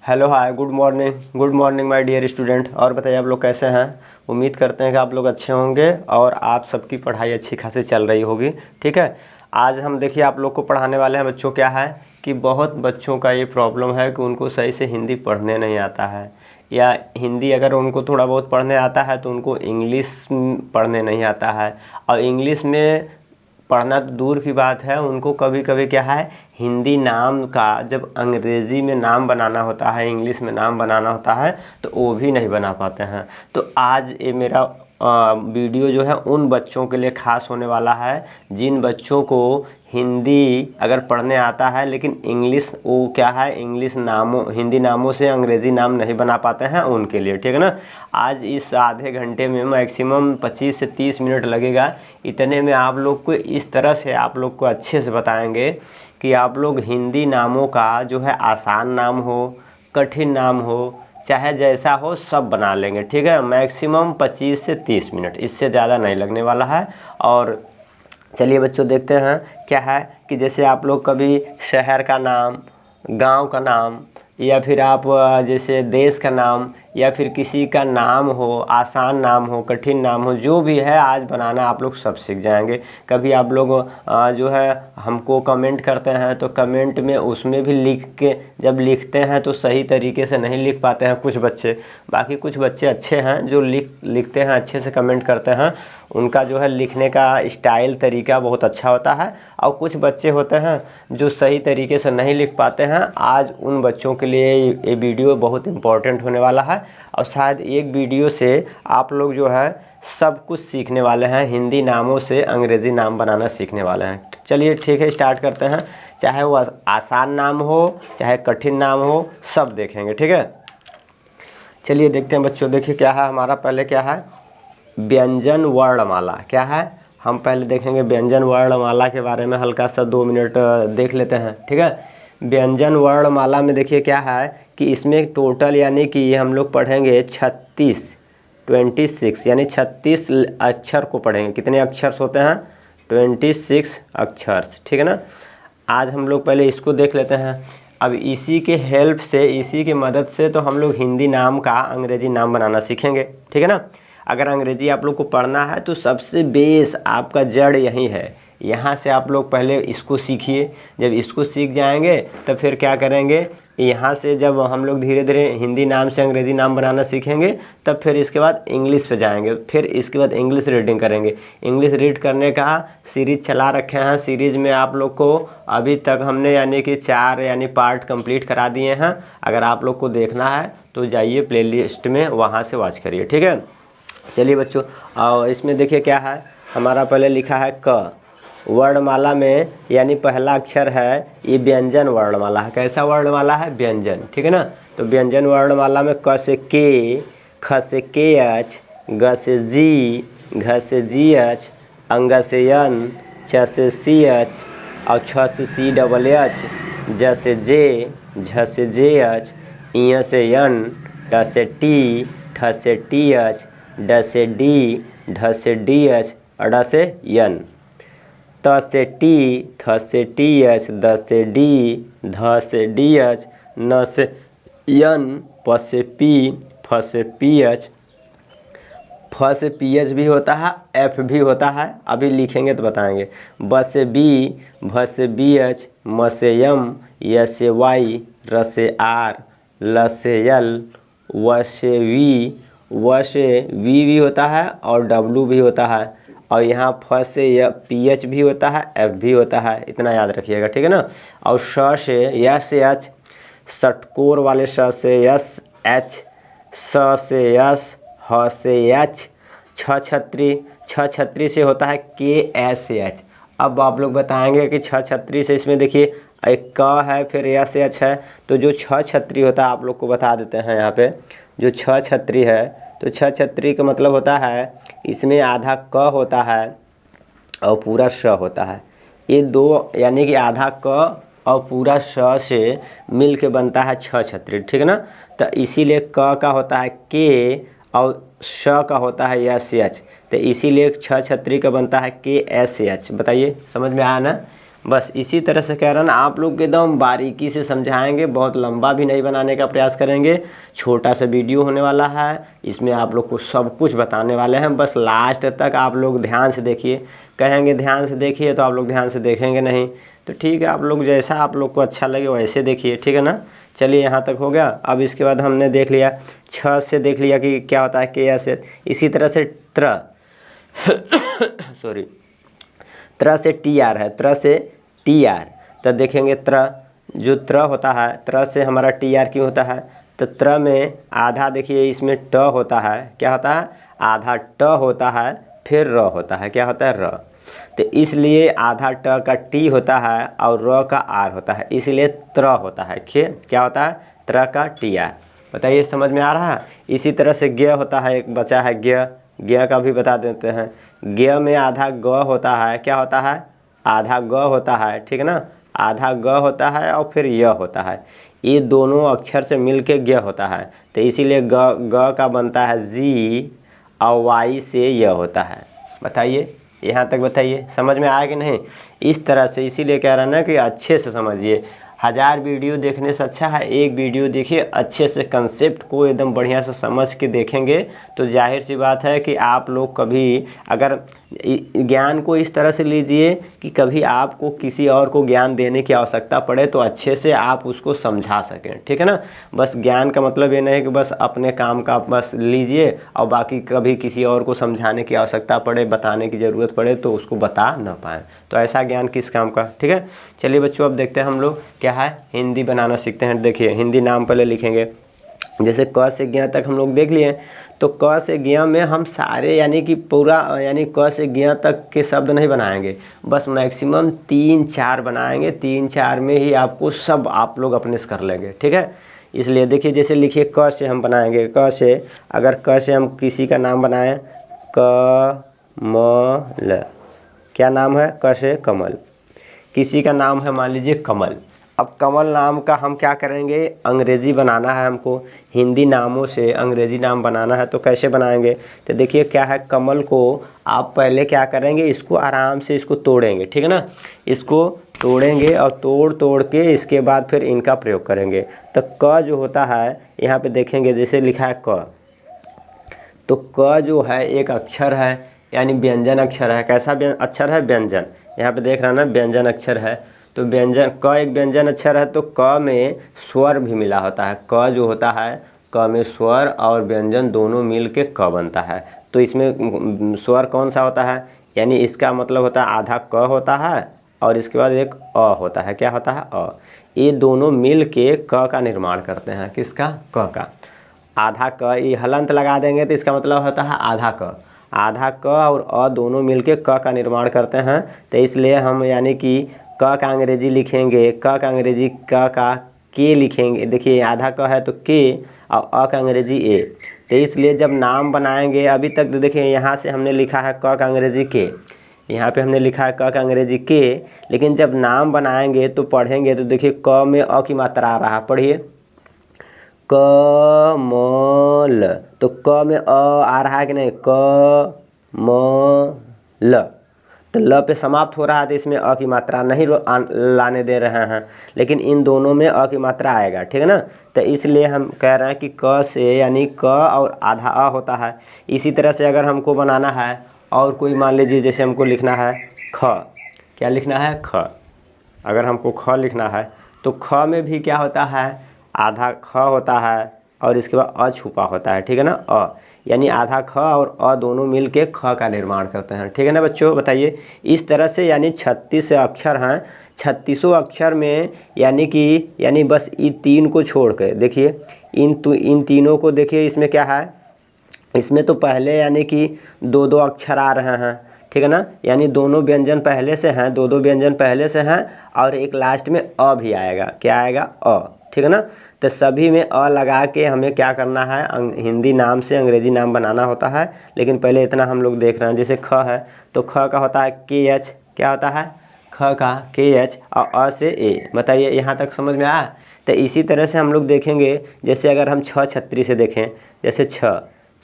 Hello hi good morning my dear student. और बताइए आप लोग कैसे हैं। उम्मीद करते हैं कि आप लोग अच्छे होंगे और आप सबकी पढ़ाई अच्छी खासी चल रही होगी। ठीक है, आज हम देखिए आप लोग को पढ़ाने वाले हैं बच्चों। क्या है कि बहुत बच्चों का ये प्रॉब्लम है कि उनको सही से हिंदी पढ़ने नहीं आता है, या हिंदी अगर उनको थोड़ा बहुत पढ़ने आता है तो उनको इंग्लिश पढ़ने नहीं आता है। और इंग्लिश में पढ़ना तो दूर की बात है, उनको कभी कभी क्या है हिंदी नाम का जब अंग्रेज़ी में नाम बनाना होता है, इंग्लिश में नाम बनाना होता है तो वो भी नहीं बना पाते हैं। तो आज ये मेरा वीडियो जो है उन बच्चों के लिए ख़ास होने वाला है जिन बच्चों को हिंदी अगर पढ़ने आता है लेकिन इंग्लिश वो क्या है इंग्लिश नामों हिंदी नामों से अंग्रेज़ी नाम नहीं बना पाते हैं, उनके लिए। ठीक है ना। आज इस आधे घंटे में मैक्सिमम 25 से 30 मिनट लगेगा। इतने में आप लोग को इस तरह से आप लोग को अच्छे से बताएंगे कि आप लोग हिंदी नामों का जो है आसान नाम हो, कठिन नाम हो, चाहे जैसा हो सब बना लेंगे। ठीक है, मैक्सिमम 25 से 30 मिनट, इससे ज़्यादा नहीं लगने वाला है। और चलिए बच्चों देखते हैं क्या है कि जैसे आप लोग कभी शहर का नाम, गांव का नाम, या फिर आप जैसे देश का नाम, या फिर किसी का नाम हो, आसान नाम हो, कठिन नाम हो, जो भी है आज बनाना आप लोग सब सीख जाएंगे। कभी आप लोग जो है हमको कमेंट करते हैं तो कमेंट में उसमें भी लिख के जब लिखते हैं तो सही तरीके से नहीं लिख पाते हैं कुछ बच्चे। बाकी कुछ बच्चे अच्छे हैं जो लिखते हैं, अच्छे से कमेंट करते हैं, उनका जो है लिखने का स्टाइल तरीका बहुत अच्छा होता है। और कुछ बच्चे होते हैं जो सही तरीके से नहीं लिख पाते हैं। आज उन बच्चों के लिए ये वीडियो बहुत इम्पोर्टेंट होने वाला है और शायद एक वीडियो से आप लोग जो है सब कुछ सीखने वाले हैं, हिंदी नामों से अंग्रेज़ी नाम बनाना सीखने वाले हैं। चलिए ठीक है, स्टार्ट करते हैं। चाहे वो आसान नाम हो चाहे कठिन नाम हो, सब देखेंगे। ठीक है, चलिए देखते हैं बच्चों। देखिए क्या है हमारा, पहले क्या है व्यंजन वर्णमाला। क्या है, हम पहले देखेंगे व्यंजन वर्णमाला के बारे में हल्का सा 2 मिनट देख लेते हैं। ठीक है, व्यंजन वर्णमाला में देखिए क्या है कि इसमें टोटल यानी कि हम लोग पढ़ेंगे 26 यानी 36 अक्षर को पढ़ेंगे। कितने अक्षर होते हैं? 26 अक्षर। ठीक है ना। आज हम लोग पहले इसको देख लेते हैं। अब इसी के हेल्प से, इसी की मदद से तो हम लोग हिंदी नाम का अंग्रेज़ी नाम बनाना सीखेंगे। ठीक है ना। अगर अंग्रेज़ी आप लोग को पढ़ना है तो सबसे बेस आपका जड़ यही है, यहाँ से आप लोग पहले इसको सीखिए। जब इसको सीख जाएंगे तो फिर क्या करेंगे, यहाँ से जब हम लोग धीरे धीरे हिंदी नाम से अंग्रेज़ी नाम बनाना सीखेंगे तब फिर इसके बाद इंग्लिश पे जाएंगे, फिर इसके बाद इंग्लिश रीडिंग करेंगे। इंग्लिश रीड करने का सीरीज़ चला रखे हैं। सीरीज़ में आप लोग को अभी तक हमने यानी कि 4 यानी पार्ट कंप्लीट करा दिए हैं। अगर आप लोग को देखना है तो जाइए प्लेलिस्ट में, वहाँ से वॉच करिए। ठीक है, चलिए बच्चों। और इसमें देखिए क्या है हमारा, पहले लिखा है क। वर्णमाला में यानी पहला अक्षर है ये व्यंजन वर्णमाला है। कैसा वर्णमाला है? व्यंजन। ठीक है ना। तो व्यंजन वर्णमाला में क से के, ख से के एच, ग से जी, घ से जी एच, अंग से यन, च से सी एच, और छ से सी डबल एच, ज से जे, झ से जे एच, इ से यन, ट से टी, ठ से टी एच, ड से डी, ढ से डी एच, ड से यन, त से टी, थ से टी एच, द से डी, ध से डी एच, न से यन, प से पी, फ से पी एच, फ से पी एच भी होता है, एफ भी होता है, अभी लिखेंगे तो बताएंगे। ब से बी, भ से बी एच, म से यम, य से वाई, र से आर, ल से यल, व से वी, व से वी भी होता है और डब्लू भी होता है, और यहाँ फ से पी एच भी होता है, एफ भी होता है। इतना याद रखिएगा। ठीक है ना। और श से यस एच, षटकोर वाले श से यस एच, स से यस, ह से एच, छ छत्री से होता है के एस एच। अब आप लोग बताएंगे कि छ छत्री से, इसमें देखिए एक क है फिर एस एच है, तो जो छ छत्री होता है आप लोग को बता देते हैं। यहाँ पे जो छ छत्री है तो छ छत्री का मतलब होता है इसमें आधा क होता है और पूरा श होता है। ये दो यानी कि आधा क और पूरा श से मिल के बनता है छ छत्री। ठीक है ना। तो इसीलिए क का होता है के और श का होता है एस एच, तो इसीलिए छ छत्री का बनता है के एस एच। बताइए समझ में आया ना। बस इसी तरह से कह रहा ना, आप लोग एकदम बारीकी से समझाएंगे, बहुत लंबा भी नहीं बनाने का प्रयास करेंगे। छोटा सा वीडियो होने वाला है, इसमें आप लोग को सब कुछ बताने वाले हैं। बस लास्ट तक आप लोग ध्यान से देखिए। कहेंगे ध्यान से देखिए तो आप लोग ध्यान से देखेंगे नहीं, तो ठीक है, आप लोग जैसा आप लोग को अच्छा लगे वैसे देखिए, ठीक है ना। चलिए यहाँ तक हो गया। अब इसके बाद हमने देख लिया, 6 से देख लिया कि क्या होता है KS। इसी तरह से त्र सॉरी त्र से TR है, त्र से TR। तो देखेंगे त्र, जो त्र होता है, त्र से हमारा TR क्यों होता है, तो त्र में आधा देखिए इसमें ट होता है, क्या होता है, आधा ट होता है, फिर र होता है, क्या होता है, र। तो इसलिए आधा ट का T होता है और र का R होता है, इसलिए त्र होता है। क्या होता है, त्र का TR। बताइए समझ में आ रहा है। इसी तरह से ज्ञ होता है, एक बचा है ज्ञ, ज्ञ का भी बता देते हैं। ज्ञ में आधा ग होता है, क्या होता है, आधा ग होता है, ठीक है ना, आधा ग होता है और फिर य होता है। ये दोनों अक्षर से मिलके ज्ञ होता है, तो इसीलिए ग का बनता है जी और वाई से य होता है। बताइए यहाँ तक, बताइए समझ में आया कि नहीं। इस तरह से इसीलिए कह रहा ना कि अच्छे से समझिए। 1000 वीडियो देखने से अच्छा है एक वीडियो देखिए, अच्छे से कंसेप्ट को एकदम बढ़िया से समझ के देखेंगे तो जाहिर सी बात है कि आप लोग कभी अगर ज्ञान को इस तरह से लीजिए कि कभी आपको किसी और को ज्ञान देने की आवश्यकता पड़े तो अच्छे से आप उसको समझा सकें, ठीक है ना। बस ज्ञान का मतलब ये नहीं कि बस अपने काम का बस लीजिए और बाकी कभी किसी और को समझाने की आवश्यकता पड़े, बताने की ज़रूरत पड़े तो उसको बता ना पाएँ, तो ऐसा ज्ञान किस काम का, ठीक है। चलिए बच्चों, अब देखते हैं हम लोग क्या है, हिंदी बनाना सीखते हैं। देखिए हिंदी नाम पहले लिखेंगे, जैसे क से ज्ञ तक हम लोग देख लिए, तो क से ज्ञ में हम सारे यानी कि पूरा यानी क से ज्ञ तक के शब्द नहीं बनाएंगे, बस मैक्सिमम 3-4 बनाएंगे, 3-4 में ही आपको सब आप लोग अपने से कर लेंगे, ठीक है। इसलिए देखिए जैसे लिखिए क से हम बनाएंगे, क से अगर क से हम किसी का नाम बनाएं, कमल, क्या नाम है, क से कमल, किसी का नाम है मान लीजिए कमल। अब कमल नाम का हम क्या करेंगे, अंग्रेज़ी बनाना है हमको, हिंदी नामों से अंग्रेज़ी नाम बनाना है, तो कैसे बनाएंगे, तो देखिए क्या है, कमल को आप पहले क्या करेंगे, इसको आराम से इसको तोड़ेंगे, ठीक है ना, इसको तोड़ेंगे और तोड़ के इसके बाद फिर इनका प्रयोग करेंगे। तो क जो होता है यहाँ पे देखेंगे जैसे लिखा है क, तो क जो है एक अक्षर है यानी व्यंजन अक्षर है। कैसा अक्षर है, व्यंजन, यहाँ पे देख रहा ना व्यंजन अक्षर है, तो व्यंजन क एक व्यंजन अक्षर है, तो क में स्वर भी मिला होता है। क जो होता है, क में स्वर और व्यंजन दोनों मिल के क बनता है। तो इसमें स्वर कौन सा होता है, यानी इसका मतलब होता है आधा क होता है और इसके बाद एक अ होता है, क्या होता है, अ। ये दोनों मिल के क का निर्माण करते हैं, किसका, क का। आधा क, ये हलंत लगा देंगे तो इसका मतलब होता है आधा क, आधा क और अ दोनों मिलके क का निर्माण करते हैं। तो इसलिए हम यानी कि क का अंग्रेजी लिखेंगे, क का अंग्रेजी क का के लिखेंगे, देखिए आधा क है तो के और अ का अंग्रेजी ए। तो इसलिए जब नाम बनाएंगे, अभी तक तो देखिए यहाँ से हमने लिखा है क का अंग्रेजी के, यहाँ पे हमने लिखा है क का अंग्रेजी के, लेकिन जब नाम बनाएंगे तो पढ़ेंगे तो देखिए क में अ की मात्रा आ रहा, पढ़िए कमल, तो क में अ आ रहा है कि नहीं, कमल, तो ल पे समाप्त हो रहा है तो इसमें अ की मात्रा नहीं लाने दे रहे हैं, लेकिन इन दोनों में अ की मात्रा आएगा, ठीक है ना। तो इसलिए हम कह रहे हैं कि क से यानी क और आधा अ होता है। इसी तरह से अगर हमको बनाना है और कोई मान लीजिए जैसे हमको लिखना है ख, क्या लिखना है, ख, अगर हमको ख लिखना है तो ख में भी क्या होता है, आधा ख होता है और इसके बाद अ छुपा होता है, ठीक है ना, अ, यानी आधा ख और अ दोनों मिल के ख का निर्माण करते हैं, ठीक है ना बच्चों। बताइए इस तरह से यानी 36 अक्षर हैं, 36 अक्षर में यानी बस इन 3 को छोड़ के देखिए, इन तीनों को देखिए, इसमें क्या है, इसमें तो पहले यानी कि 2-2 अक्षर आ रहे हैं, ठीक है ना, यानी दोनों व्यंजन पहले से हैं, 2-2 व्यंजन पहले से हैं और एक लास्ट में अ भी आएगा, क्या आएगा, अ, ठीक है ना। तो सभी में अ लगा के हमें क्या करना है, हिंदी नाम से अंग्रेजी नाम बनाना होता है। लेकिन पहले इतना हम लोग देख रहे हैं, जैसे ख है तो ख का होता है KH, क्या होता है, ख का KH और अ से ए। बताइए यहाँ तक समझ में आया। तो इसी तरह से हम लोग देखेंगे, जैसे अगर हम 6 छत्री से देखें, जैसे छ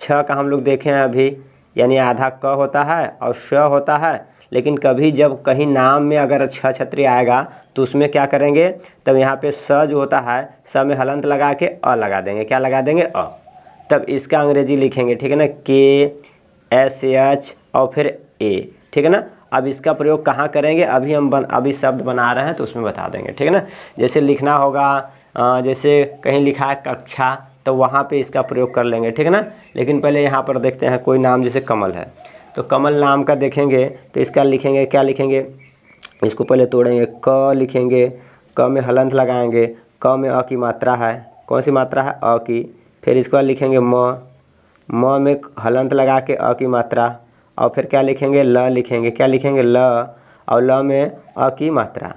का हम लोग देखें अभी, यानी आधा क होता है और श होता है, लेकिन कभी जब कहीं नाम में अगर छ छत्री आएगा तो उसमें क्या करेंगे, तब यहाँ पे स जो होता है स में हलंत लगा के अ लगा देंगे। क्या लगा देंगे? अ। तब इसका अंग्रेजी लिखेंगे, ठीक है ना, KSH और फिर A, ठीक है ना। अब इसका प्रयोग कहाँ करेंगे, अभी शब्द बना रहे हैं तो उसमें बता देंगे, ठीक है ना। जैसे लिखना होगा, जैसे कहीं लिखा है कक्षा, तो वहाँ पे इसका प्रयोग कर लेंगे, ठीक है ना। लेकिन पहले यहाँ पर देखते हैं कोई नाम, जैसे कमल है, तो कमल नाम का देखेंगे तो इसका लिखेंगे, क्या लिखेंगे, इसको पहले तोड़ेंगे, क लिखेंगे, क में हलंत लगाएंगे, क में अ की मात्रा है, कौन सी मात्रा है? अ की। फिर इसके बाद लिखेंगे म में हलंत लगा के अ की मात्रा, और फिर क्या लिखेंगे? ल लिखेंगे, क्या लिखेंगे? ल, और ल में अ की मात्रा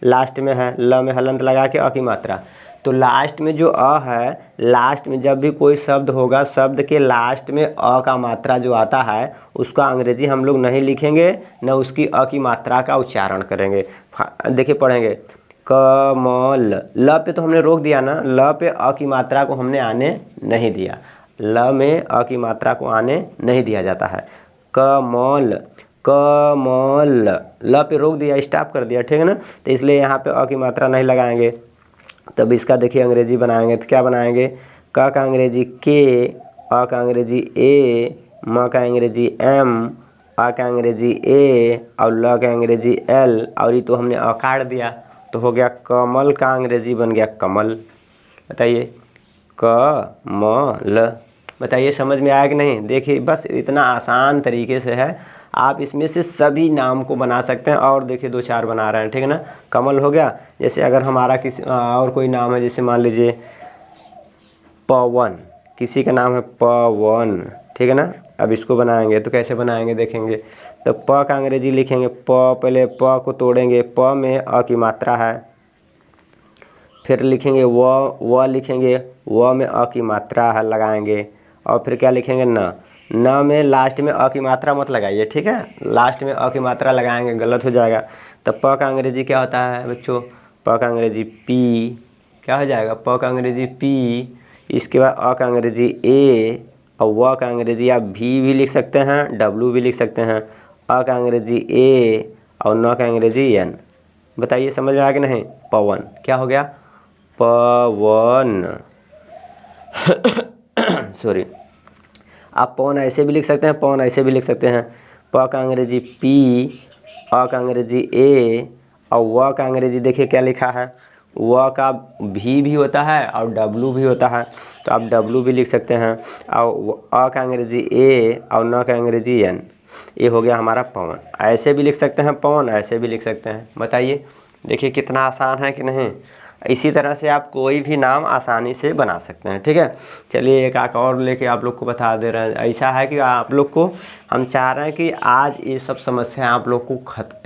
लास्ट में है, ल में हलंत लगा के अ की मात्रा। तो लास्ट में जो अ है, लास्ट में जब भी कोई शब्द होगा, शब्द के लास्ट में अ का मात्रा जो आता है उसका अंग्रेजी हम लोग नहीं लिखेंगे, न उसकी अ की मात्रा का उच्चारण करेंगे। देखिए पढ़ेंगे, कमल, ल पे तो हमने रोक दिया ना, ल पे अ की मात्रा को हमने आने नहीं दिया, ल में अ की मात्रा को आने नहीं दिया जाता है। कमल, कमल, ल पे रोक दिया, स्टॉप कर दिया, ठीक है ना। तो इसलिए यहाँ पे अ की मात्रा नहीं लगाएंगे। तब इसका देखिए अंग्रेजी बनाएंगे, तो क्या बनाएंगे? क का अंग्रेजी के, अ का अंग्रेजी ए, म का अंग्रेजी एम, आ का अंग्रेजी ए, और ल का अंग्रेजी एल, और ये तो हमने अ काट दिया, तो हो गया कमल का अंग्रेजी बन गया कमल। बताइए, कमल। बताइए समझ में आया कि नहीं? देखिए बस इतना आसान तरीके से है, आप इसमें से सभी नाम को बना सकते हैं। और देखिए 2-4 बना रहे हैं, ठीक है ना। कमल हो गया। जैसे अगर हमारा किसी और कोई नाम है, जैसे मान लीजिए पवन, किसी का नाम है पवन, ठीक है ना। अब इसको बनाएंगे तो कैसे बनाएंगे देखेंगे। तो प का अंग्रेजी लिखेंगे, पहले प को तोड़ेंगे, प में अ की मात्रा है, फिर लिखेंगे व लिखेंगे, व में अ की मात्रा है लगाएंगे, और फिर क्या लिखेंगे? न में लास्ट में अ की मात्रा मत लगाइए, ठीक है, लास्ट में अ की मात्रा लगाएंगे गलत हो जाएगा। तब प का अंग्रेजी क्या होता है बच्चों? प का अंग्रेजी पी, क्या हो जाएगा? प का अंग्रेजी पी। इसके बाद अ का अंग्रेजी ए, और व का अंग्रेजी आप भी लिख सकते हैं, डब्लू भी लिख सकते हैं, अ का अंग्रेजी ए, और न का अंग्रेजी एन। बताइए समझ में आया कि नहीं? पवन क्या हो गया? पवन। सॉरी, आप पवन ऐसे भी लिख सकते हैं, पवन ऐसे भी लिख सकते हैं। प का अंग्रेजी पी, अ का अंग्रेजी ए, और व का अंग्रेजी देखिए क्या लिखा है, व का भी होता है और डब्लू भी होता है, तो आप डब्लू भी लिख सकते हैं, और अ का अंग्रेजी ए, और न का अंग्रेजी एन। ये हो गया हमारा पवन। ऐसे भी लिख सकते हैं पवन, ऐसे भी लिख सकते हैं। बताइए देखिए कितना आसान है कि नहीं। इसी तरह से आप कोई भी नाम आसानी से बना सकते हैं, ठीक है। चलिए एक आक और लेके आप लोग को बता दे रहे हैं। ऐसा है कि आप लोग को हम चाह रहे हैं कि आज ये सब समस्या आप लोग को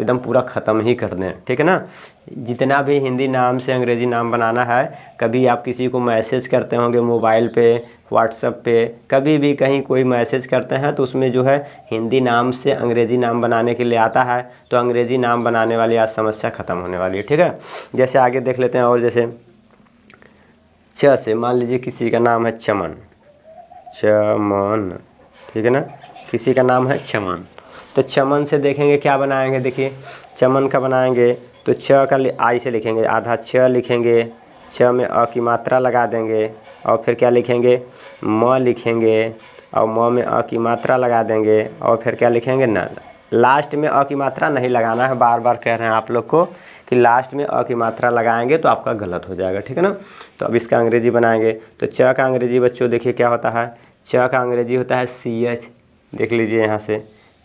एकदम पूरा ख़त्म ही कर दें, ठीक है ना। जितना भी हिंदी नाम से अंग्रेज़ी नाम बनाना है, कभी आप किसी को मैसेज करते होंगे मोबाइल पे, व्हाट्सएप पे, कभी भी कहीं कोई मैसेज करते हैं तो उसमें जो है हिंदी नाम से अंग्रेज़ी नाम बनाने के लिए आता है, तो अंग्रेज़ी नाम बनाने वाली आज समस्या ख़त्म होने वाली है, ठीक है। जैसे आगे देख लेते हैं। और जैसे च से मान लीजिए किसी का नाम है चमन, चमन, ठीक है ना, किसी का नाम है चमन, तो चमन से देखेंगे क्या बनाएंगे। देखिए चमन का बनाएंगे तो च का आई से लिखेंगे, आधा च लिखेंगे, च में अ की मात्रा लगा देंगे, और फिर क्या लिखेंगे? म लिखेंगे, और म में अ की मात्रा लगा देंगे, और फिर क्या लिखेंगे? न। लास्ट में अ की मात्रा नहीं लगाना है, बार बार कह रहे हैं आप लोग को कि लास्ट में अ की मात्रा लगाएंगे तो आपका गलत हो जाएगा, ठीक है ना। तो अब इसका अंग्रेजी बनाएंगे। तो च का अंग्रेजी बच्चों देखिए क्या होता है, च का अंग्रेजी होता है CH। देख लीजिए यहाँ से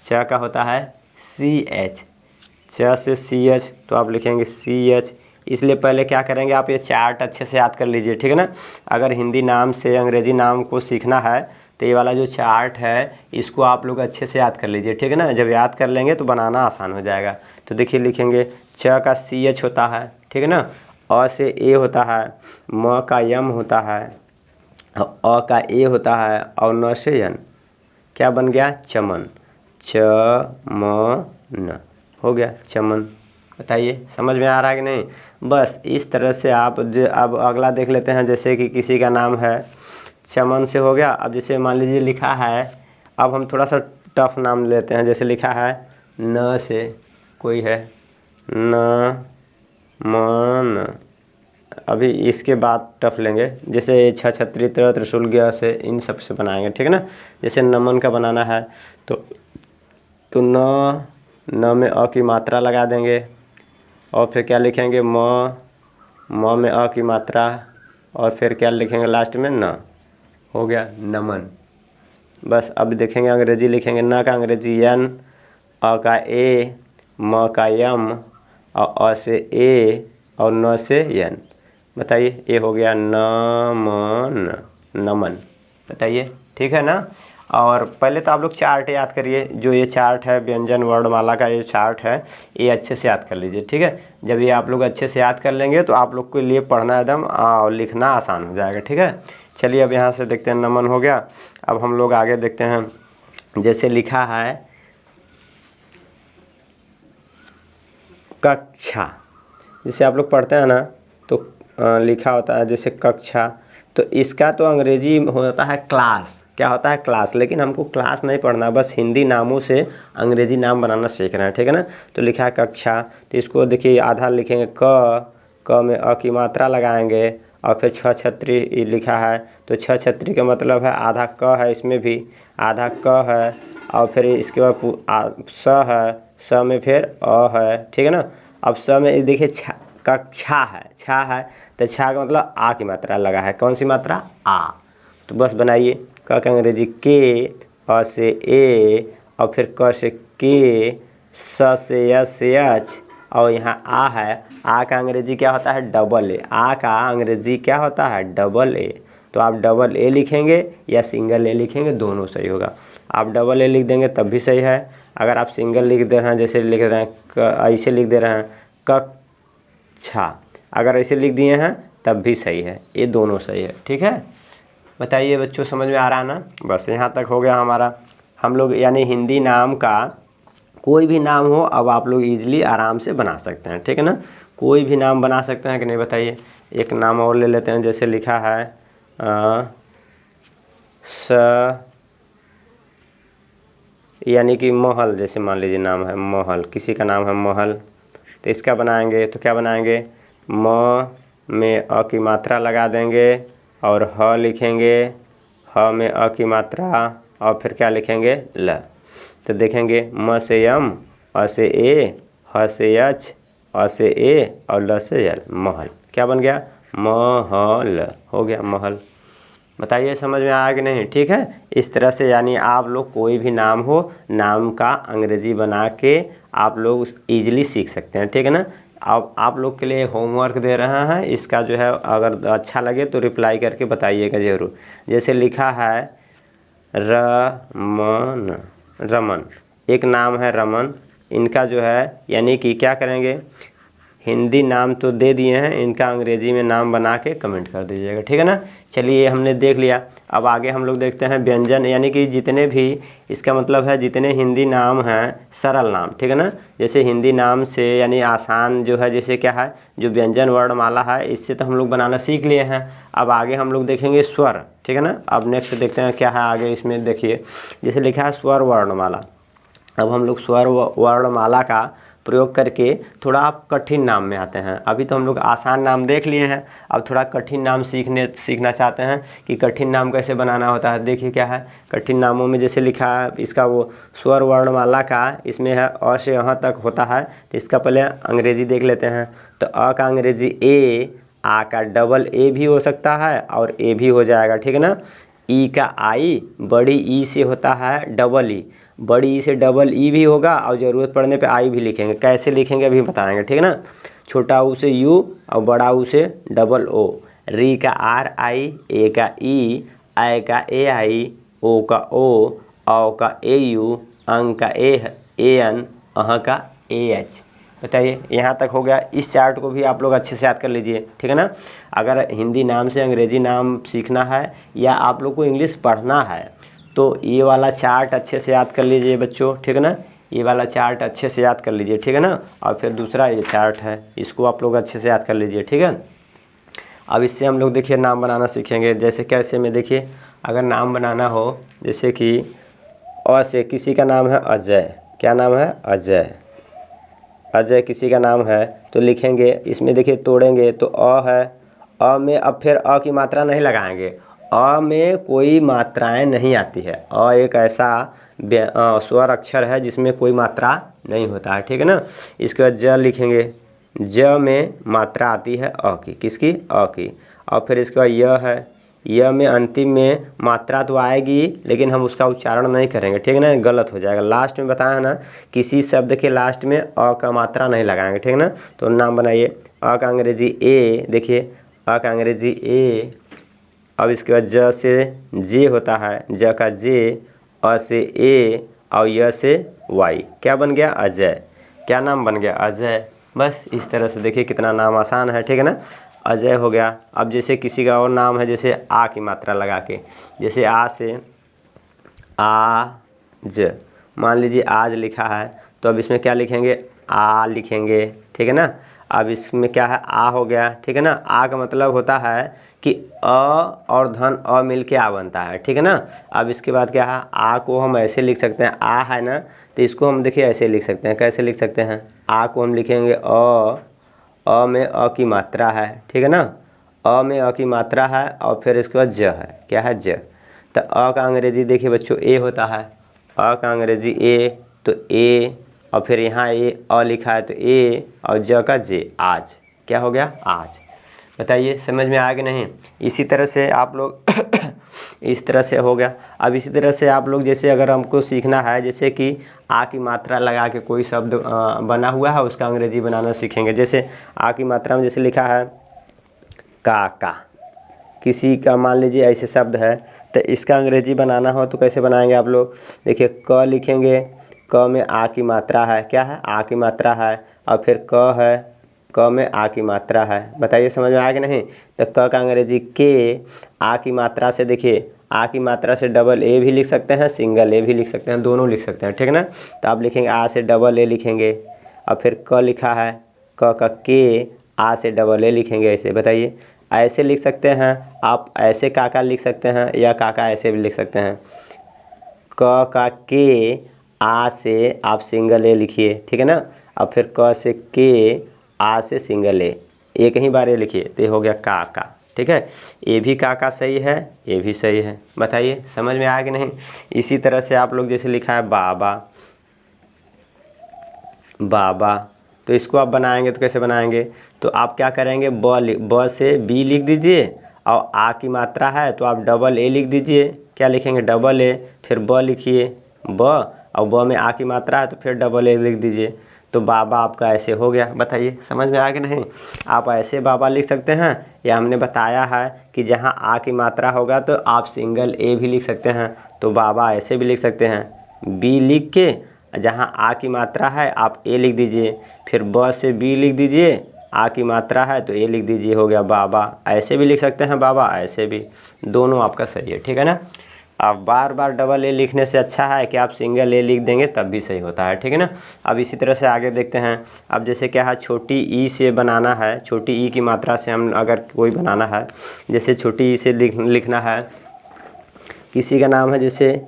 च का होता है CH, च से CH, तो आप लिखेंगे CH। इसलिए पहले क्या करेंगे, आप ये चार्ट अच्छे से याद कर लीजिए, ठीक है ना। अगर हिंदी नाम से अंग्रेजी नाम को सीखना है तो ये वाला जो चार्ट है इसको आप लोग अच्छे से याद कर लीजिए, ठीक है ना। जब याद कर लेंगे तो बनाना आसान हो जाएगा। तो देखिए लिखेंगे च का CH होता है, ठीक है ना, अ से ए होता है, म का यम होता है, अ का ए होता है, और न से यन। क्या बन गया? चमन, चमन हो गया चमन। बताइए समझ में आ रहा है कि नहीं। बस इस तरह से आप अब अगला देख लेते हैं। जैसे कि किसी का नाम है चमन से हो गया। अब जैसे मान लीजिए लिखा है, अब हम थोड़ा सा टफ नाम लेते हैं। जैसे लिखा है न से कोई है, न मन। अभी इसके बाद टफ लेंगे, जैसे छछत्री त्र त्रिशूल ज्ञ से, इन सब से बनाएंगे, ठीक है ना। जैसे नमन का बनाना है तो न में अ की मात्रा लगा देंगे और फिर क्या लिखेंगे म में अ की मात्रा और फिर क्या लिखेंगे लास्ट में न, हो गया नमन। बस अब देखेंगे अंग्रेजी लिखेंगे, न का अंग्रेजी एन, अ का ए, म का यम और अ से ए और न से एन। बताइए, ये हो गया नमन, नमन। बताइए, ठीक है ना। और पहले तो आप लोग चार्ट याद करिए, जो ये चार्ट है व्यंजन वर्णमाला का, ये चार्ट है, ये अच्छे से याद कर लीजिए, ठीक है। जब ये आप लोग अच्छे से याद कर लेंगे तो आप लोग के लिए पढ़ना एकदम और लिखना आसान हो जाएगा, ठीक है। चलिए अब यहाँ से देखते हैं, नमन हो गया। अब हम लोग आगे देखते हैं, जैसे लिखा है कक्षा, जैसे आप लोग पढ़ते हैं ना तो लिखा होता है जैसे कक्षा, तो इसका तो अंग्रेजी होता है क्लास। क्या होता है? क्लास। लेकिन हमको क्लास नहीं पढ़ना, बस हिंदी नामों से अंग्रेजी नाम बनाना सीख रहे हैं, ठीक है ना। तो लिखा है कक्षा, तो इसको देखिए आधा लिखेंगे क में अ की मात्रा लगाएंगे और फिर छछत्री लिखा है, तो छछत्री का मतलब है आधा क है, इसमें भी आधा क है और फिर इसके बाद स है, स में फिर अ है, ठीक है ना। अब स में देखिए कक्षा है, छा है, तो छा का मतलब आ की मात्रा लगा है, कौन सी मात्रा? आ। तो बस बनाइए, क का अंग्रेजी के, अ से ए और फिर क से के, स से यस से एच और यहाँ आ है, आ का अंग्रेजी क्या होता है? Double A. आ का अंग्रेजी क्या होता है? Double A. तो आप डबल ए लिखेंगे या सिंगल ए लिखेंगे, दोनों सही होगा। आप डबल ए लिख देंगे तब भी सही है, अगर आप सिंगल लिख दे रहे हैं, जैसे लिख रहे हैं ऐसे लिख दे रहे हैं कक्षा, अगर ऐसे लिख दिए हैं तब भी सही है, ये दोनों सही है, ठीक है। बताइए बच्चों, समझ में आ रहा है ना? बस यहाँ तक हो गया हमारा। हम लोग यानी हिंदी नाम का कोई भी नाम हो अब आप लोग इजीली आराम से बना सकते हैं, ठीक है ना। कोई भी नाम बना सकते हैं कि नहीं, बताइए। एक नाम और ले लेते हैं, जैसे लिखा है यानी कि महल, जैसे मान लीजिए नाम है महल, किसी का नाम है महल, तो इसका बनाएंगे तो क्या बनाएंगे? म में अ की मात्रा लगा देंगे और ह लिखेंगे, ह में अ की मात्रा और फिर क्या लिखेंगे? ल। तो देखेंगे म से यम, अ से ए, ह से एच, अ से ए और ल से यल, महल। क्या बन गया? महल, हो गया महल। बताइए समझ में आया कि नहीं? ठीक है। इस तरह से यानी आप लोग कोई भी नाम हो, नाम का अंग्रेजी बना के आप लोग ईजिली सीख सकते हैं, ठीक है ना। अब आप लोग के लिए होमवर्क दे रहे हैं, इसका जो है अगर अच्छा लगे तो रिप्लाई करके बताइएगा ज़रूर। जैसे लिखा है रमन, रमन एक नाम है रमन, इनका जो है यानी कि क्या करेंगे, हिंदी नाम तो दे दिए हैं, इनका अंग्रेजी में नाम बना के कमेंट कर दीजिएगा, ठीक है ना। चलिए हमने देख लिया, अब आगे हम लोग देखते हैं व्यंजन, यानी कि जितने भी, इसका मतलब है जितने हिंदी नाम हैं सरल नाम, ठीक है ना। जैसे हिंदी नाम से यानी आसान जो है, जैसे क्या है, जो व्यंजन वर्णमाला है, इससे तो हम लोग बनाना सीख लिए हैं। अब आगे हम लोग देखेंगे स्वर, ठीक है ना। अब नेक्स्ट देखते हैं क्या है आगे इसमें। देखिए जैसे लिखा है स्वर वर्णमाला, अब हम लोग स्वर वर्णमाला का प्रयोग करके थोड़ा आप कठिन नाम में आते हैं। अभी तो हम लोग आसान नाम देख लिए हैं, अब थोड़ा कठिन नाम सीखना चाहते हैं कि कठिन नाम कैसे बनाना होता है। देखिए क्या है कठिन नामों में, जैसे लिखा है इसका वो स्वर वर्णमाला का, इसमें है अ से यहाँ तक होता है, तो इसका पहले अंग्रेजी देख लेते हैं। तो अ का अंग्रेजी ए, आ का डबल ए भी हो सकता है और ए भी हो जाएगा, ठीक है ना। ई का आई, बड़ी ई से होता है डबल ई, बड़ी ई से डबल ई भी होगा और ज़रूरत पड़ने पे आई भी लिखेंगे, कैसे लिखेंगे अभी बताएंगे, ठीक है ना। छोटा ऊ से यू और बड़ा ऊ से डबल ओ। री का आर आई, ए का ई, आई का ए आई, ओ का ओ, औ का ए यू, अंग का ए एन, अह का ए एच। बताइए यहाँ तक हो गया। इस चार्ट को भी आप लोग अच्छे से याद कर लीजिए, ठीक है ना। अगर हिंदी नाम से अंग्रेजी नाम सीखना है या आप लोग को इंग्लिश पढ़ना है तो ये वाला चार्ट अच्छे से याद कर लीजिए बच्चों, ठीक है ना। ये वाला चार्ट अच्छे से याद कर लीजिए, ठीक है ना। और फिर दूसरा ये चार्ट है, इसको आप लोग अच्छे से याद कर लीजिए, ठीक है। अब इससे हम लोग देखिए नाम बनाना सीखेंगे। जैसे कैसे में, देखिए अगर नाम बनाना हो, जैसे कि अ से किसी का नाम है अजय, क्या नाम है? अजय। अजय किसी का नाम है तो लिखेंगे, इसमें देखिए तोड़ेंगे तो अ है, अ में अब फिर अ की मात्रा नहीं लगाएंगे, अ में कोई मात्राएं नहीं आती है। अ एक ऐसा स्वर अक्षर है जिसमें कोई मात्रा नहीं होता है, ठीक है ना। इसके बाद ज लिखेंगे, ज में मात्रा आती है अ की, किसकी? अ की। और फिर इसके बाद य है, य में अंतिम में मात्रा तो आएगी लेकिन हम उसका उच्चारण नहीं करेंगे, ठीक है ना, गलत हो जाएगा। लास्ट में बताया है ना, किसी शब्द के लास्ट में अ का मात्रा नहीं लगाएंगे, ठीक है ना। तो नाम बनाइए, अ का अंग्रेजी ए, देखिए अ का अंग्रेजी ए। अब इसके बाद ज से जे होता है, ज का जे, अ से ए और य से वाई, क्या बन गया? अजय। क्या नाम बन गया? अजय। बस इस तरह से देखिए कितना नाम आसान है, ठीक है ना, अजय हो गया। अब जैसे किसी का और नाम है, जैसे आ की मात्रा लगा के, जैसे आ से आज, मान लीजिए आज लिखा है तो अब इसमें क्या लिखेंगे? आ लिखेंगे, ठीक है ना। अब इसमें क्या है? आ हो गया, ठीक है ना। आ का मतलब होता है कि अ और धन अ मिल के आ बनता है, ठीक है ना। अब इसके बाद क्या है? आ को हम ऐसे लिख सकते हैं, आ है ना, तो इसको हम देखिए ऐसे लिख सकते हैं। कैसे लिख सकते हैं? आ को हम लिखेंगे अ में अ की मात्रा है, ठीक है ना, अ में अ की मात्रा है और फिर इसके बाद ज है, क्या है? ज। तो अ का अंग्रेजी देखिए बच्चों ए होता है, अ का अंग्रेजी ए, तो ए और फिर यहाँ ए अ लिखा है तो ए और ज का जे, आज। क्या हो गया? आज। बताइए समझ में आया कि नहीं? इसी तरह से आप लोग इस तरह से हो गया। अब इसी तरह से आप लोग जैसे अगर हमको सीखना है, जैसे कि आ की मात्रा लगा के कोई शब्द बना हुआ है उसका अंग्रेजी बनाना सीखेंगे। जैसे आ की मात्रा में जैसे लिखा है काका, किसी का मान लीजिए ऐसे शब्द है तो इसका अंग्रेजी बनाना हो तो कैसे बनाएंगे आप लोग? देखिए क लिखेंगे, क में आ की मात्रा है, क्या है? आ की मात्रा है और फिर क है, क में आ की मात्रा है। बताइए समझ में आया कि नहीं? तो क का अंग्रेजी के, आ की मात्रा से देखिए आ की मात्रा से डबल ए भी लिख सकते हैं, सिंगल ए भी लिख सकते हैं, दोनों लिख सकते हैं, ठीक है ना। तो आप लिखेंगे आ से डबल ए लिखेंगे और फिर क लिखा है, क का के, आ से डबल ए लिखेंगे ऐसे। बताइए ऐसे लिख सकते हैं आप, ऐसे काका लिख सकते हैं या काका ऐसे भी लिख सकते हैं। क का के, आ से आप सिंगल ए लिखिए, ठीक है ना, और फिर क से के, आ से सिंगल ए, एक ही बार ये लिखिए तो ये हो गया काका, ठीक है। ये भी काका सही है, ये भी सही है। बताइए समझ में आया कि नहीं? इसी तरह से आप लोग जैसे लिखा है बाबा, बाबा, तो इसको आप बनाएंगे तो कैसे बनाएंगे? तो आप क्या करेंगे? ब से बी लिख दीजिए और आ की मात्रा है तो आप डबल ए लिख दीजिए। क्या लिखेंगे? डबल ए, फिर ब लिखिए, ब और ब में आ की मात्रा है तो फिर डबल ए लिख दीजिए, तो बाबा आपका ऐसे हो गया। बताइए समझ में आया कि नहीं? आप ऐसे बाबा लिख सकते हैं या हमने बताया है कि जहाँ आ की मात्रा होगा तो आप सिंगल ए भी लिख सकते हैं, तो बाबा ऐसे भी लिख सकते हैं, बी लिख के जहाँ आ की मात्रा है आप ए लिख दीजिए, फिर ब से बी लिख दीजिए, आ की मात्रा है तो ए लिख दीजिए, हो गया बाबा। ऐसे भी लिख सकते हैं बाबा, ऐसे भी, दोनों आपका सही है, ठीक है ना। अब बार बार डबल ए लिखने से अच्छा है कि आप सिंगल ए लिख देंगे तब भी सही होता है, ठीक है ना। अब इसी तरह से आगे देखते हैं। अब जैसे क्या है, छोटी ई से बनाना है, छोटी ई की मात्रा से हम अगर कोई बनाना है, जैसे छोटी ई से लिखना है, किसी का नाम है, जैसे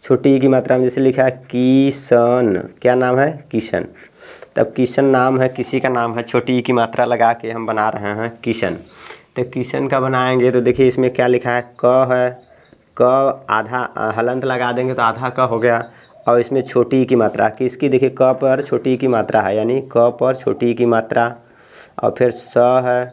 छोटी ई की मात्रा में जैसे लिखा है किशन, क्या नाम है? किशन। तब किशन नाम है, किसी का नाम है, छोटी ई की मात्रा लगा के हम बना रहे हैं किशन। तो किशन का बनाएंगे तो देखिए इसमें क्या लिखा है? क है, क आधा हलंत लगा देंगे तो आधा क हो गया, और इसमें छोटी ई की मात्रा किसकी? देखिए क पर छोटी ई की मात्रा है, यानी क पर छोटी ई की मात्रा, और फिर स है,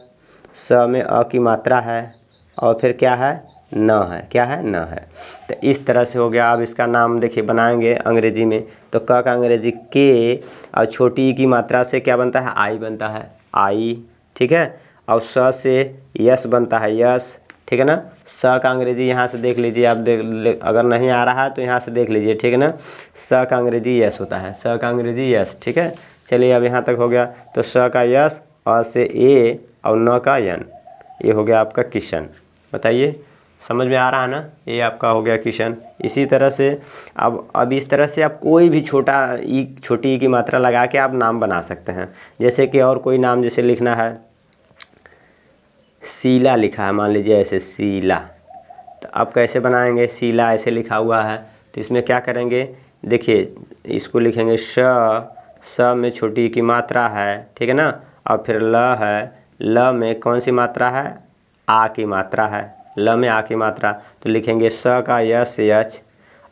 स में अ की मात्रा है, और फिर क्या है? न है, क्या है? न है। तो इस तरह से हो गया। अब इसका नाम देखिए बनाएंगे अंग्रेजी में, तो क का अंग्रेजी के और छोटी ई की मात्रा से क्या बनता है? आई बनता है, आई, ठीक है। और स से यस बनता है, यस, ठीक है ना। स का अंग्रेजी यहाँ से देख लीजिए आप, अगर नहीं आ रहा है तो यहाँ से देख लीजिए, ठीक है ना। स का अंग्रेजी यस होता है, स का अंग्रेजी यस, ठीक है। चलिए अब यहाँ तक हो गया। तो स का यस, अ से ए और न का यन, ये हो गया आपका किशन। बताइए समझ में आ रहा है ना? ये आपका हो गया किशन। इसी तरह से अब इस तरह से आप कोई भी छोटी ई की मात्रा लगा के आप नाम बना सकते हैं। जैसे कि और कोई नाम जैसे लिखना है, शीला लिखा है, मान लीजिए ऐसे शीला, तो आप कैसे बनाएंगे? शीला ऐसे लिखा हुआ है तो इसमें क्या करेंगे? देखिए इसको लिखेंगे स में छोटी ई की मात्रा है, ठीक है ना। और फिर ल है, ल में कौन सी मात्रा है, आ की मात्रा है, ल में आ की मात्रा, तो लिखेंगे स का यस एच,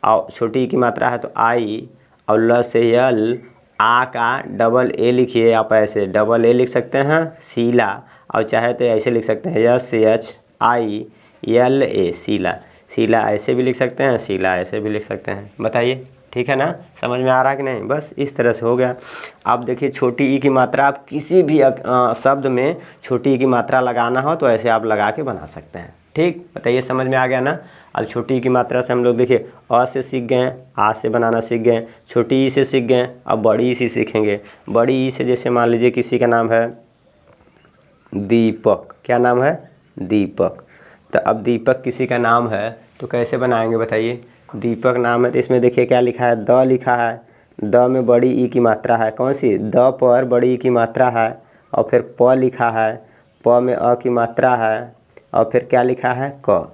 और छोटी ई की मात्रा है तो आई, और ल से यल, आ का डबल ए लिखिए आप, ऐसे डबल ए लिख सकते हैं सीला, और चाहे तो ऐसे लिख सकते हैं yes H I L A सीला। सीला ऐसे भी लिख सकते हैं, सीला ऐसे भी लिख सकते हैं। बताइए ठीक है ना, समझ में आ रहा है कि नहीं। बस इस तरह से हो गया। अब देखिए छोटी ई की मात्रा, आप किसी भी शब्द में छोटी ई की मात्रा लगाना हो तो ऐसे आप लगा के बना सकते हैं। ठीक, बताइए समझ में आ गया ना। अब छोटी ई की मात्रा से हम लोग देखिए अ से सीख गए, आ से बनाना सीख गए, छोटी ई से सीख गए, अब बड़ी ई से सीखेंगे। बड़ी ई से जैसे मान लीजिए किसी का नाम है दीपक, क्या नाम है, दीपक। तो अब दीपक किसी का नाम है तो कैसे बनाएंगे बताइए। दीपक नाम है तो इसमें देखिए क्या लिखा है, द लिखा है, द में बड़ी ई की मात्रा है, कौन सी, द पर बड़ी ई की मात्रा है, और फिर प लिखा है, प में अ की मात्रा है, और फिर क्या लिखा है क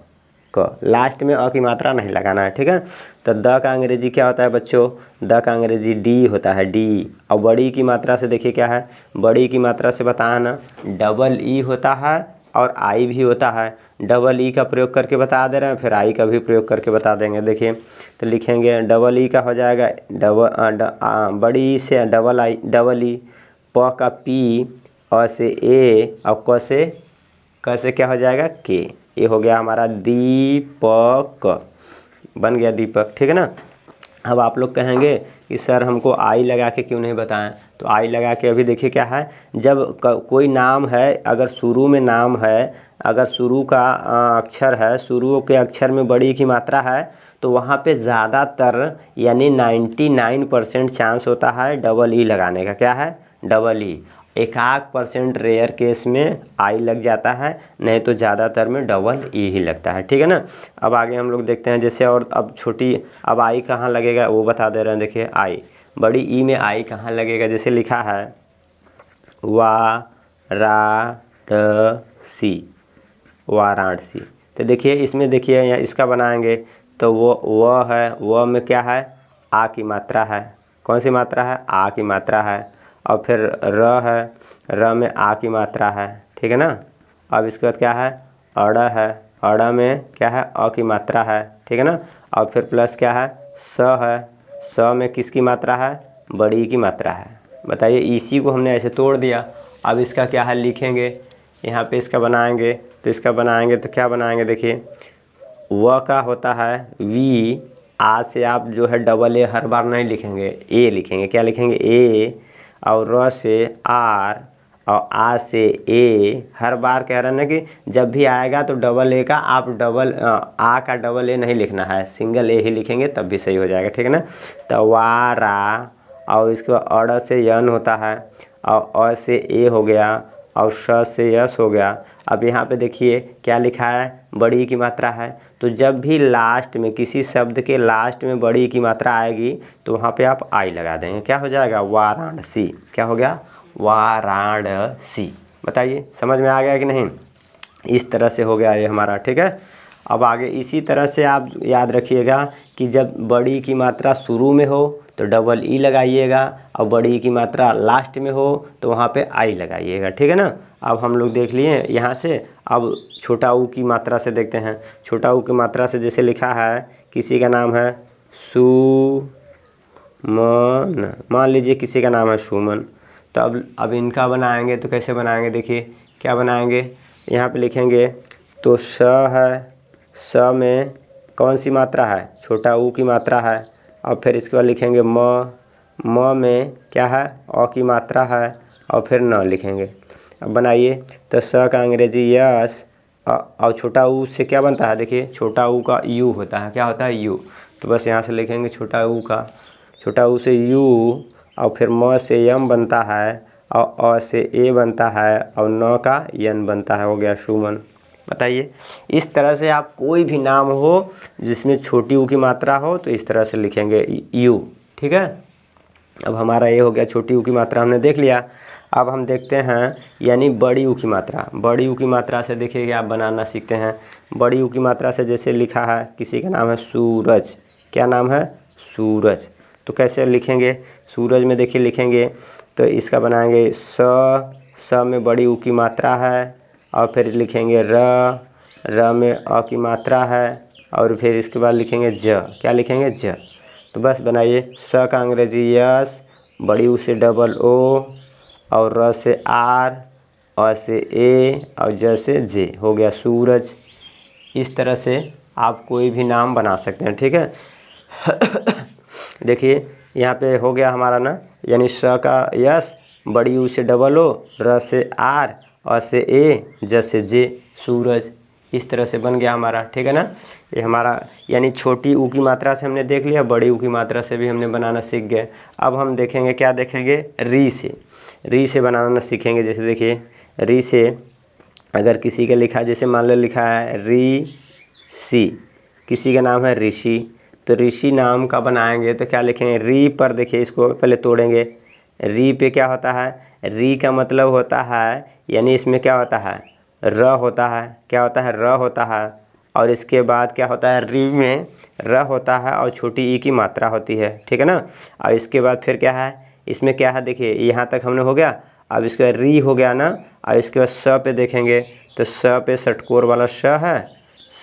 लास्ट में अ की मात्रा नहीं लगाना है, ठीक है। तो द का अंग्रेजी क्या होता है बच्चों, द का अंग्रेजी डी होता है, डी। और बड़ी की मात्रा से देखिए क्या है, बड़ी की मात्रा से बताया ना, डबल ई होता है और आई भी होता है। डबल ई का प्रयोग करके बता दे रहे हैं, फिर आई का भी प्रयोग करके बता देंगे। देखिए तो लिखेंगे डबल ई का हो जाएगा बड़ी ई से डबल आई, डबल ई, प का पी, अ से ए, और क से क्या हो जाएगा के। ये हो गया हमारा दीपक, बन गया दीपक, ठीक है ना। अब आप लोग कहेंगे कि सर हमको आई लगा के क्यों नहीं बताएं, तो आई लगा के अभी देखिए क्या है, जब कोई नाम है, अगर शुरू में नाम है, अगर शुरू का अक्षर है, शुरू के अक्षर में बड़ी की मात्रा है, तो वहाँ पे ज़्यादातर यानी 99% चांस होता है डबल ई लगाने का। क्या है, डबल ई। एक आध % रेयर केस में आई लग जाता है, नहीं तो ज़्यादातर में डबल ई ही लगता है, ठीक है ना। अब आगे हम लोग देखते हैं जैसे, और अब छोटी, अब आई कहाँ लगेगा वो बता दे रहे हैं। देखिए आई, बड़ी ई में आई कहाँ लगेगा, जैसे लिखा है वाराणसी, वाराणसी। तो देखिए इसमें देखिए यहाँ इसका बनाएंगे तो वो है, वो में क्या है, आ की मात्रा है, कौन सी मात्रा है, आ की मात्रा है। और फिर र है, र में आ की मात्रा है, ठीक है ना। अब इसके बाद क्या है, अड़ है, अड़ में क्या है, अ की मात्रा है, ठीक है ना। और फिर प्लस क्या है, स है, स में किसकी मात्रा है, बड़ी की मात्रा है। बताइए इसी को हमने ऐसे तोड़ दिया। अब इसका क्या है लिखेंगे, यहाँ पे इसका बनाएंगे, तो इसका बनाएंगे तो क्या बनाएंगे, देखिए व का होता है वी, आ से आप जो है डबल ए हर बार नहीं लिखेंगे, ए लिखेंगे। क्या लिखेंगे, ए, और र से आर, और आ से ए। हर बार कह रहे हैं ना कि जब भी आएगा तो डबल ए का आप डबल आ का डबल ए नहीं लिखना है, सिंगल ए ही लिखेंगे तब भी सही हो जाएगा, ठीक है ना। तो वारा, और इसके बाद अड़ से यन होता है, और अ से ए हो गया, और श से यस हो गया। अब यहाँ पे देखिए क्या लिखा है, बड़ी की मात्रा है, तो जब भी लास्ट में किसी शब्द के लास्ट में बड़ी की मात्रा आएगी तो वहाँ पे आप आई लगा देंगे। क्या हो जाएगा, वाराणसी। क्या हो गया, वाराणसी। बताइए समझ में आ गया कि नहीं। इस तरह से हो गया ये हमारा, ठीक है। अब आगे इसी तरह से आप याद रखिएगा कि जब बड़ी की मात्रा शुरू में हो तो डबल ई लगाइएगा, और बड़ी की मात्रा लास्ट में हो तो वहाँ पे आई लगाइएगा, ठीक है ना। अब हम लोग देख लिए यहाँ से। अब छोटा ऊ की मात्रा से देखते हैं। छोटा ऊ की मात्रा से जैसे लिखा है, किसी का नाम है सुमन, मान लीजिए किसी का नाम है सुमन। तो अब इनका बनाएंगे तो कैसे बनाएंगे, देखिए क्या बनाएंगे, यहाँ पे लिखेंगे तो स है, स में कौन सी मात्रा है, छोटा ऊ की मात्रा है, और फिर इसके बाद लिखेंगे म में क्या है, अ की मात्रा है, और फिर न लिखेंगे। अब बनाइए तो स का अंग्रेजी यस, और छोटा ऊ से क्या बनता है, देखिए छोटा ऊ का यू होता है, क्या होता है, यू। तो बस यहाँ से लिखेंगे छोटा ऊ का, छोटा ऊ से यू, और फिर म से यम बनता है, और अ से ए बनता है, और न का यन बनता है, हो गया सुमन। बताइए इस तरह से आप कोई भी नाम हो जिसमें छोटी ऊ की मात्रा हो तो इस तरह से लिखेंगे यू, ठीक है। अब हमारा ये हो गया, छोटी ऊ की मात्रा हमने देख लिया। अब हम देखते हैं यानी बड़ी ऊ की मात्रा। बड़ी ऊ की मात्रा से देखिए आप बनाना सीखते हैं। बड़ी ऊ की मात्रा से जैसे लिखा है, किसी का नाम है सूरज, क्या नाम है, सूरज। तो कैसे लिखेंगे, सूरज में देखिए लिखेंगे तो इसका बनाएंगे स में बड़ी ऊ की मात्रा है, और फिर लिखेंगे र में अ की मात्रा है, और फिर इसके बाद लिखेंगे ज, क्या लिखेंगे ज। तो बस बनाइए, स का अंग्रेजी यस, बड़ी ऊ से डबल ओ, और र से आर, अ से ए, और ज से जे, हो गया सूरज। इस तरह से आप कोई भी नाम बना सकते हैं, ठीक है। देखिए यहाँ पे हो गया हमारा ना, यानी स का यस, बड़ी ऊ से डबल ओ, र से आर, अ से ए, ज से जे, सूरज। इस तरह से बन गया हमारा, ठीक है ना। ये हमारा यानी छोटी ऊ की मात्रा से हमने देख लिया, बड़ी ऊ की मात्रा से भी हमने बनाना सीख गए। अब हम देखेंगे, क्या देखेंगे, री से बनाना सीखेंगे। जैसे देखिए री से अगर किसी का लिखा, जैसे मान लो लिखा है ऋषि, किसी का नाम है ऋषि, तो ऋषि नाम का बनाएंगे तो क्या लिखेंगे, री पर देखिए इसको पहले तोड़ेंगे। री पे क्या होता है, री का मतलब होता है, यानी इसमें क्या होता है, र होता है, क्या होता है, र होता है, और इसके बाद क्या होता है, री में र होता है और छोटी ई की मात्रा होती है, ठीक है ना। और इसके बाद फिर क्या है, इसमें क्या है, देखिए यहाँ तक हमने हो गया। अब इसके बाद री हो गया ना, और इसके बाद स पे देखेंगे तो स पे षटकोर वाला श है,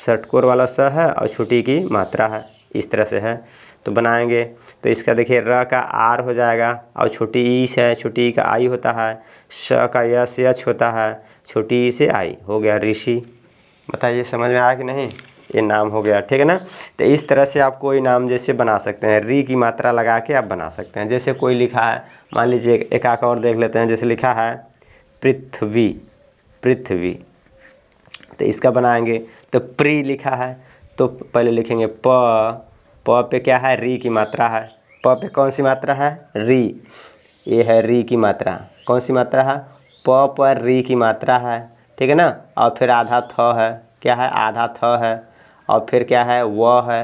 षटकोर वाला स है, और छोटी की मात्रा है, इस तरह से है। तो बनाएंगे तो इसका देखिए र का आर हो जाएगा, और छोटी ई से है, छोटी ई का आई होता है, श का यस एच होता है, छोटी ई से आई, हो गया ऋषि। बताइए समझ में आया कि नहीं, ये नाम हो गया, ठीक है ना। तो इस तरह से आप कोई नाम जैसे बना सकते हैं, री की मात्रा लगा के आप बना सकते हैं। जैसे कोई लिखा है, मान लीजिए एक आका और देख लेते हैं, जैसे लिखा है पृथ्वी, तो इसका बनाएंगे तो प्री लिखा है, तो पहले लिखेंगे प पे क्या है, री की मात्रा है, प पे कौन सी मात्रा है, री, ये है री की मात्रा, कौन सी मात्रा है, प पर री की मात्रा है, ठीक है ना। और फिर आधा थ है, क्या है, आधा थ है, और फिर क्या है, व है,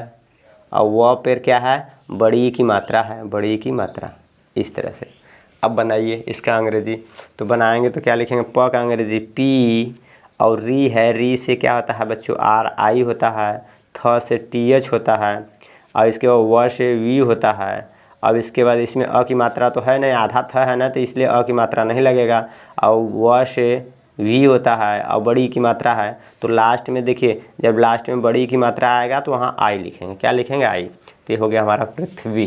और व पर क्या है, बड़ी की मात्रा है, बड़ी की मात्रा, इस तरह से। अब बनाइए इसका अंग्रेजी, तो बनाएंगे तो क्या लिखेंगे, प का अंग्रेजी पी, और री है, री से क्या होता है बच्चों, आर आई होता है, थ से टी एच होता है, और इसके बाद व से वी होता है। अब इसके बाद इसमें अ की मात्रा तो है नहीं, आधा थ है ना, तो इसलिए अ की मात्रा नहीं लगेगा, और व से वी होता है, और बड़ी की मात्रा है, तो लास्ट में देखिए जब लास्ट में बड़ी की मात्रा आएगा तो वहाँ आई लिखेंगे, क्या लिखेंगे, आई। तो ये हो गया हमारा पृथ्वी।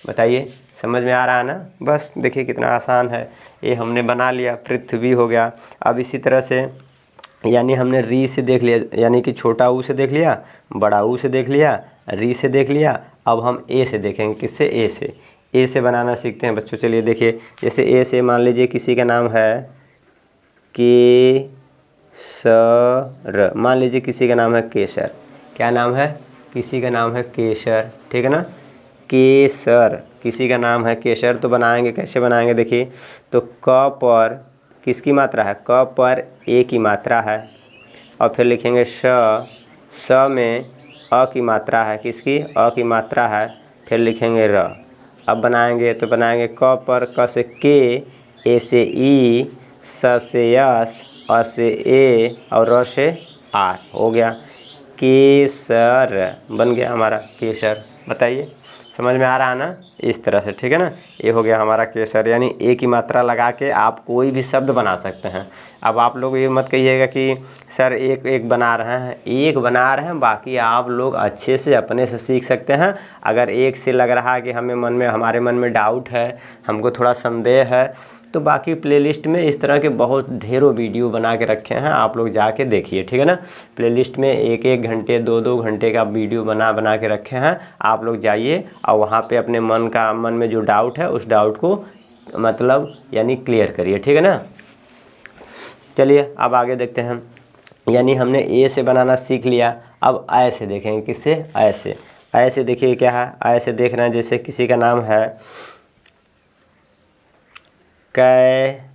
बताइए समझ में आ रहा है ना। बस देखिए कितना आसान है, ये हमने बना लिया, पृथ्वी हो गया। अब इसी तरह से यानी हमने री से देख लिया, यानी कि छोटा ऊ से देख लिया, बड़ा ऊ से देख लिया, री से देख लिया। अब हम ए से देखेंगे, किससे, ए से बनाना सीखते हैं बच्चों। चलिए देखिए, जैसे ए से मान लीजिए किसी का नाम है केसर, मान लीजिए किसी का नाम है केसर, क्या नाम है, किसी का नाम है केसर, ठीक है ना, केसर, किसी का नाम है केसर। तो बनाएंगे, कैसे बनाएंगे, देखिए तो क पर किसकी मात्रा है, क पर ए की मात्रा है, और फिर लिखेंगे स में अ की मात्रा है, किसकी, अ की मात्रा है, फिर लिखेंगे र। अब बनाएंगे तो बनाएंगे क पर क से के, ए से ई, स से यस, अ से ए, और र से आर, हो गया केसर, बन गया हमारा केसर। बताइए समझ में आ रहा है ना, इस तरह से, ठीक है ना। ये हो गया हमारा केसर, यानी ए की मात्रा लगा के आप कोई भी शब्द बना सकते हैं। अब आप लोग ये मत कहिएगा कि सर एक एक बना रहे हैं, एक बना रहे हैं, बाकी आप लोग अच्छे से अपने से सीख सकते हैं। अगर एक से लग रहा है कि हमारे मन में डाउट है, हमको थोड़ा संदेह है, तो बाकी प्लेलिस्ट में इस तरह के बहुत ढेरों वीडियो बना के रखे हैं, आप लोग जाके देखिए, ठीक है ना। प्लेलिस्ट में एक एक घंटे, दो दो घंटे का वीडियो बना के रखे हैं, आप लोग जाइए और वहाँ पे अपने मन में जो डाउट है उस डाउट को मतलब यानी क्लियर करिए, ठीक है ना। चलिए अब आगे देखते हैं, यानी हमने ए से बनाना सीख लिया। अब ऐसे देखेंगे, किससे, ऐसे देखिए क्या है, ऐसे देख रहे हैं, जैसे किसी का नाम है कैलाश,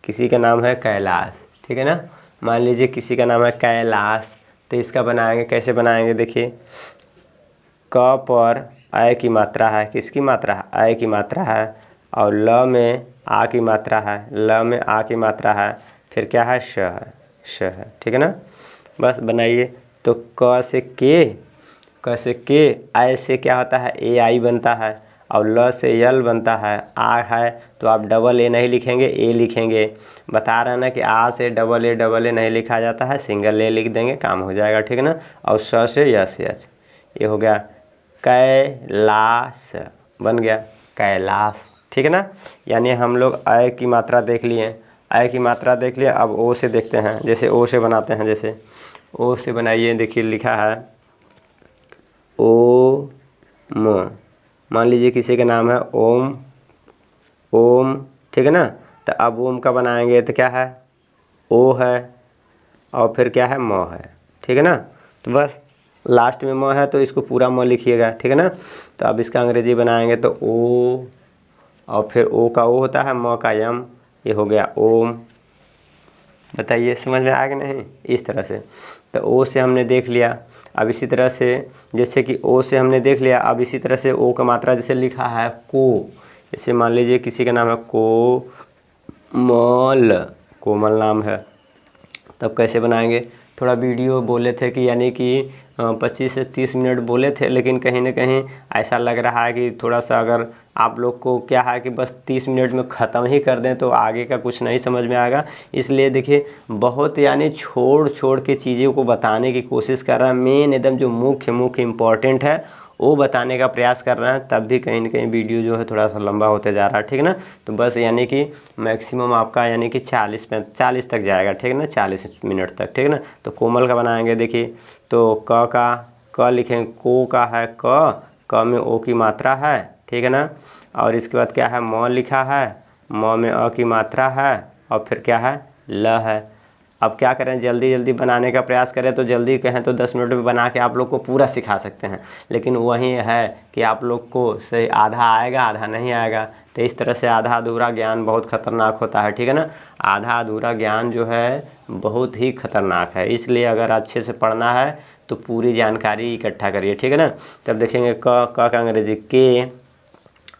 किसी का नाम है कैलाश, ठीक है ना। मान लीजिए किसी का नाम है कैलाश, तो इसका बनाएंगे, कैसे बनाएंगे, देखिए क पर अ की मात्रा है, किसकी मात्रा है, अ की मात्रा है, और ल में आ की मात्रा है, ल में आ की मात्रा है, फिर क्या है, श है, ठीक है ना। बस बनाइए तो क से के, क से के, आई से क्या होता है ए आई बनता है, और ल से यल बनता है। आ है तो आप डबल ए नहीं लिखेंगे, ए लिखेंगे। बता रहे हैं ना कि आ से डबल ए नहीं लिखा जाता है, सिंगल ए लिख देंगे, काम हो जाएगा, ठीक है ना। और स से यस, ये हो गया कैलाश, बन गया कैलाश, ठीक है ना। यानी हम लोग अ की मात्रा देख लिए, अ की मात्रा देख लिए। अब ओ से देखते हैं, जैसे ओ से बनाते हैं, जैसे ओ से बनाइए। देखिए लिखा है ओ म, मान लीजिए किसी का नाम है ओम, ओम, ठीक है ना। तो अब ओम का बनाएंगे तो क्या है, ओ है, और फिर क्या है, म है, ठीक है ना। तो बस लास्ट में म है तो इसको पूरा म लिखिएगा, ठीक है ना। तो अब इसका अंग्रेजी बनाएंगे तो ओ, और फिर ओ का ओ होता है, म का यम, ये हो गया ओम। बताइए समझ में आ गया नहीं, इस तरह से। तो ओ से हमने देख लिया। अब इसी तरह से जैसे कि ओ से हमने देख लिया, अब इसी तरह से ओ का मात्रा जैसे लिखा है को, जैसे मान लीजिए किसी का नाम है कोमल, कोमल नाम है, तब कैसे बनाएंगे। थोड़ा वीडियो बोले थे कि यानी कि 25 से 30 मिनट बोले थे, लेकिन कहीं ना कहीं ऐसा लग रहा है कि थोड़ा सा अगर आप लोग को क्या है कि बस 30 मिनट में ख़त्म ही कर दें तो आगे का कुछ नहीं समझ में आएगा। इसलिए देखिए बहुत यानी छोड़ छोड़ के चीज़ों को बताने की कोशिश कर रहा है। मेन एकदम जो मुख्य इम्पॉर्टेंट है वो बताने का प्रयास कर रहे हैं, तब भी कहीं ना कहीं वीडियो जो है थोड़ा सा लंबा होते जा रहा है, ठीक है ना। तो बस यानी कि मैक्सिमम आपका यानी कि 40 तक जाएगा, ठीक है ना, 40 मिनट तक, ठीक है ना। तो कोमल का बनाएंगे, देखिए तो क लिखेंगे, को का है क में ओ की मात्रा है, ठीक है ना। और इसके बाद क्या है, म लिखा है, म में अ की मात्रा है, और फिर क्या है, ल है। अब क्या करें, जल्दी जल्दी बनाने का प्रयास करें तो जल्दी कहें तो 10 मिनट में बना के आप लोग को पूरा सिखा सकते हैं, लेकिन वही है कि आप लोग को सही आधा आएगा आधा नहीं आएगा। तो इस तरह से आधा अधूरा ज्ञान बहुत खतरनाक होता है, ठीक है ना। आधा अधूरा ज्ञान जो है बहुत ही खतरनाक है, इसलिए अगर अच्छे से पढ़ना है तो पूरी जानकारी इकट्ठा करिए, ठीक है ना। तब देखेंगे क का अंग्रेजी के,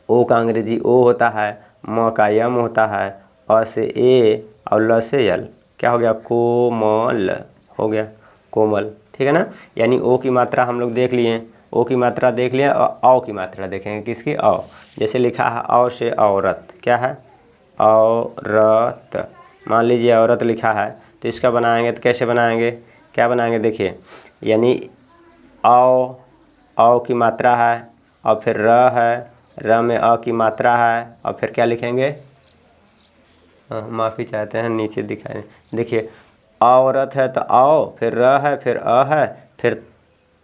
ओ का अंग्रेजी ओ होता है, म का यम होता है, अ से ए, और ल से यल, क्या हो गया, कोमल, हो गया कोमल, ठीक है ना। यानी ओ की मात्रा हम लोग देख लिए, ओ की मात्रा देख लिया, और औ की मात्रा देखेंगे, किसकी, औ। जैसे लिखा है औ से औरत, क्या है, औरत, मान लीजिए औरत लिखा है, तो इसका बनाएंगे तो कैसे बनाएंगे, क्या बनाएंगे, देखिए यानी औ की मात्रा है, और फिर र है, र में अ की मात्रा है, और फिर क्या लिखेंगे, माफ़ी चाहते हैं नीचे दिखाए, देखिए औरत है तो औ, फिर र है, फिर अ है, फिर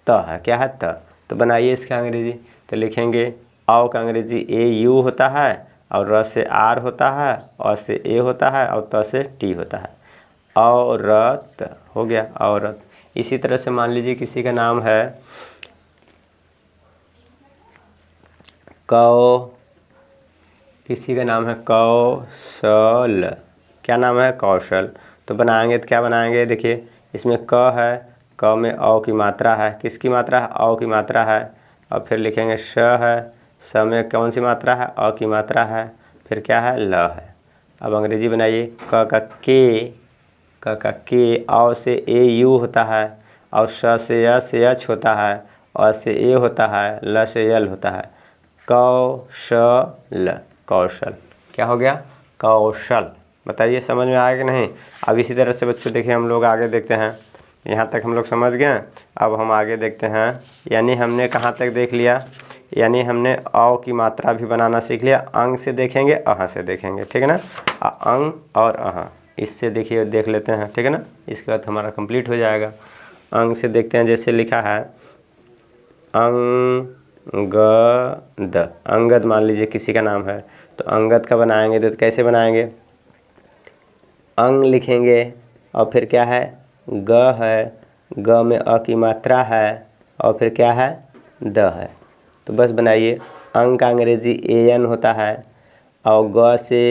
त है, क्या है, त। तो बनाइए इसका अंग्रेजी, तो लिखेंगे औ का अंग्रेजी ए यू होता है, और र से आर होता है, अ से ए होता है, और त से टी होता है, औरत, हो गया औरत। इसी तरह से मान लीजिए किसी का नाम है किसी का नाम है कौशल, क्या नाम है, कौशल। तो बनाएंगे तो क्या बनाएंगे, देखिए इसमें क है, क में औ की मात्रा है, किसकी मात्रा है, औ की मात्रा है, और फिर लिखेंगे श है, स में कौन सी मात्रा है, अ की मात्रा है, फिर क्या है, ल है। अब अंग्रेजी बनाइए, क का के, औ से ए यू होता है, और स से यच होता है, अ से ए होता है, ल से यल होता है, कौशल, कौशल, क्या हो गया, कौशल। बताइए समझ में आया कि नहीं। अब इसी तरह से बच्चों देखिए हम लोग आगे देखते हैं, यहाँ तक हम लोग समझ गए। अब हम आगे देखते हैं, यानी हमने कहाँ तक देख लिया, यानी हमने औ की मात्रा भी बनाना सीख लिया। अंग से देखेंगे, अह से देखेंगे, ठीक है ना। अंग और अह, इससे देखिए देख लेते हैं, ठीक है ना, इसके बाद हमारा कंप्लीट हो जाएगा। अंग से देखते हैं, जैसे लिखा है अंगद, अंगद मान लीजिए किसी का नाम है, तो अंगद का बनाएंगे तो कैसे बनाएंगे, अंग लिखेंगे, और फिर क्या है, ग है, ग में अ की मात्रा है, और फिर क्या है, द है। तो बस बनाइए, अंग का अंग्रेजी ए एन होता है, और ग से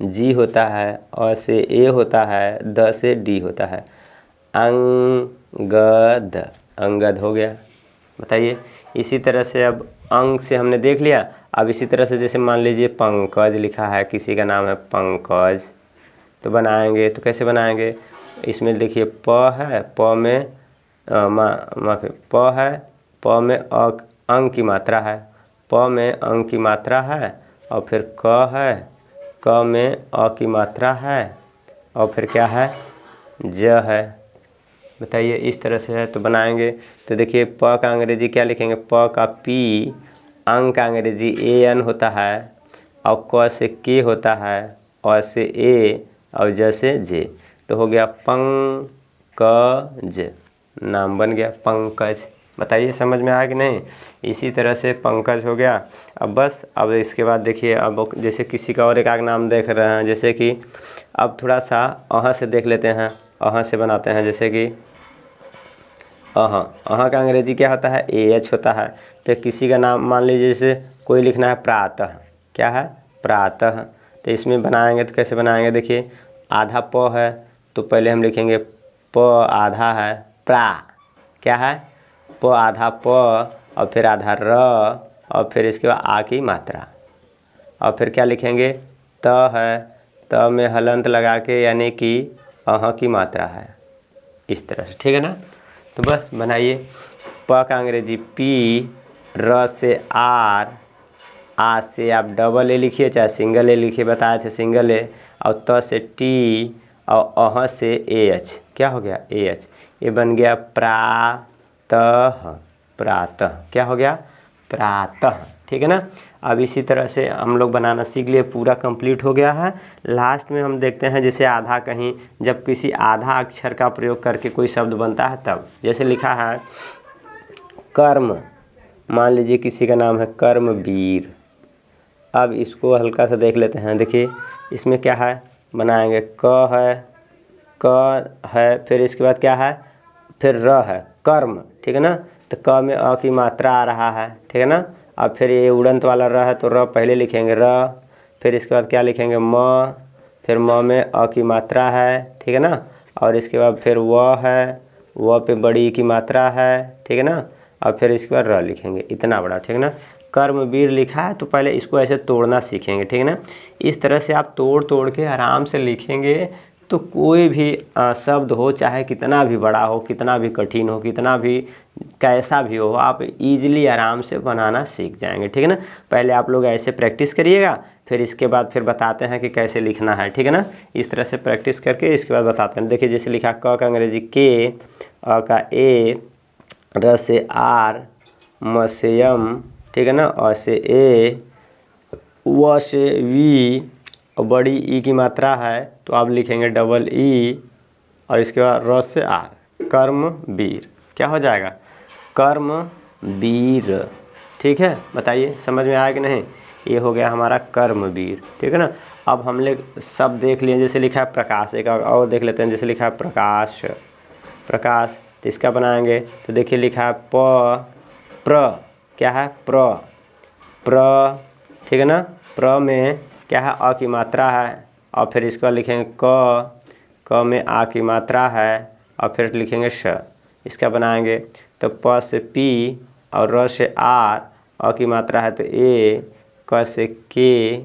जी होता है, अ से ए होता है, द से डी होता है, अंगद, अंगद हो गया। बताइए इसी तरह से अब अंग से हमने देख लिया। अब इसी तरह से जैसे मान लीजिए पंकज लिखा है, किसी का नाम है पंकज, तो बनाएंगे तो कैसे बनाएंगे, इसमें देखिए प है, प में प है, प में अंग की मात्रा है, प में अंग की मात्रा है, और फिर क है, क में अ की मात्रा है, और फिर क्या है, ज है। बताइए इस तरह से है तो बनाएंगे। तो देखिए प का अंग्रेजी क्या लिखेंगे, प का पी, अंग का अंग्रेजी AN होता है, और क से के होता है, अ से ए, और ज से जे। तो हो गया पंकज, नाम बन गया पंकज। बताइए समझ में आया कि नहीं। इसी तरह से पंकज हो गया। अब बस अब इसके बाद देखिए, अब जैसे किसी का और एक आग नाम देख रहे हैं, जैसे कि अब थोड़ा सा अहाँ से देख लेते हैं, अहाँ से बनाते हैं। जैसे कि अहाँ का अंग्रेजी क्या होता है, AH होता है। तो किसी का नाम मान लीजिए, जैसे कोई लिखना है प्रातः, क्या है, प्रातः। तो इसमें बनाएंगे तो कैसे बनाएंगे, देखिए आधा प है तो पहले हम लिखेंगे प आधा है प्रा, क्या है, प आधा प, और फिर आधा र, और फिर इसके बाद आ की मात्रा, और फिर क्या लिखेंगे, त है, त में हलंत लगा के यानी कि अह की मात्रा है, इस तरह से, ठीक है ना। तो बस बनाइए। प का अंग्रेजी पी, र से आर, आ से आप डबल ए लिखिए चाहे सिंगल ए लिखिए, बताए थे सिंगल ए, और त से टी, और अह से AH, क्या हो गया, AH। ये बन गया प्रातः, प्रातः क्या हो गया, प्रातः, ठीक है ना। अब इसी तरह से हम लोग बनाना सीख लिए, पूरा कंप्लीट हो गया है। लास्ट में हम देखते हैं जैसे आधा, कहीं जब किसी आधा अक्षर का प्रयोग करके कोई शब्द बनता है तब, जैसे लिखा है कर्म, मान लीजिए किसी का नाम है कर्मवीर। अब इसको हल्का सा देख लेते हैं। देखिए इसमें क्या है, बनाएंगे क है, फिर इसके बाद क्या है, फिर र है, कर्म, ठीक है ना। तो क में अ की मात्रा आ रहा है, ठीक है ना। अब फिर ये उड़ंत वाला र है तो र पहले लिखेंगे र, फिर इसके बाद क्या लिखेंगे म, फिर म में अ की मात्रा है, ठीक है ना। और इसके बाद फिर व है, व पे बड़ी ई की मात्रा है, ठीक है ना। और फिर इसके बाद र लिखेंगे, इतना बड़ा, ठीक है ना। कर्मवीर लिखा है तो पहले इसको ऐसे तोड़ना सीखेंगे, ठीक है ना। इस तरह से आप तोड़ तोड़ के आराम से लिखेंगे तो कोई भी शब्द हो, चाहे कितना भी बड़ा हो, कितना भी कठिन हो, कितना भी कैसा भी हो, आप इजीली आराम से बनाना सीख जाएंगे, ठीक है ना। पहले आप लोग ऐसे प्रैक्टिस करिएगा, फिर इसके बाद फिर बताते हैं कि कैसे लिखना है, ठीक है ना। इस तरह से प्रैक्टिस करके इसके बाद बताते हैं। देखिए जैसे लिखा क का अंग्रेजी के, अ का ए, र से आर, म से यम, ठीक है ना, अ से ए, व से वी, और बड़ी ई की मात्रा है तो आप लिखेंगे डबल ई, और इसके बाद र से आर, कर्मवीर, क्या हो जाएगा, कर्मवीर, ठीक है। बताइए समझ में आया कि नहीं। ये हो गया हमारा कर्मवीर, ठीक है ना। अब हम लोग सब देख लिए, जैसे लिखा है प्रकाश, एक और देख लेते हैं। जैसे लिखा है प्रकाश, प्रकाश, तो इसका बनाएंगे तो देखिए लिखा है प्र, क्या है, प्र, ठीक है ना। प्र में क्या है, अ की मात्रा है, और फिर इसका लिखेंगे क में आ की मात्रा है, और फिर लिखेंगे श, इसका बनाएंगे तो प से पी, और र से आर, अ की मात्रा है तो ए, क से के,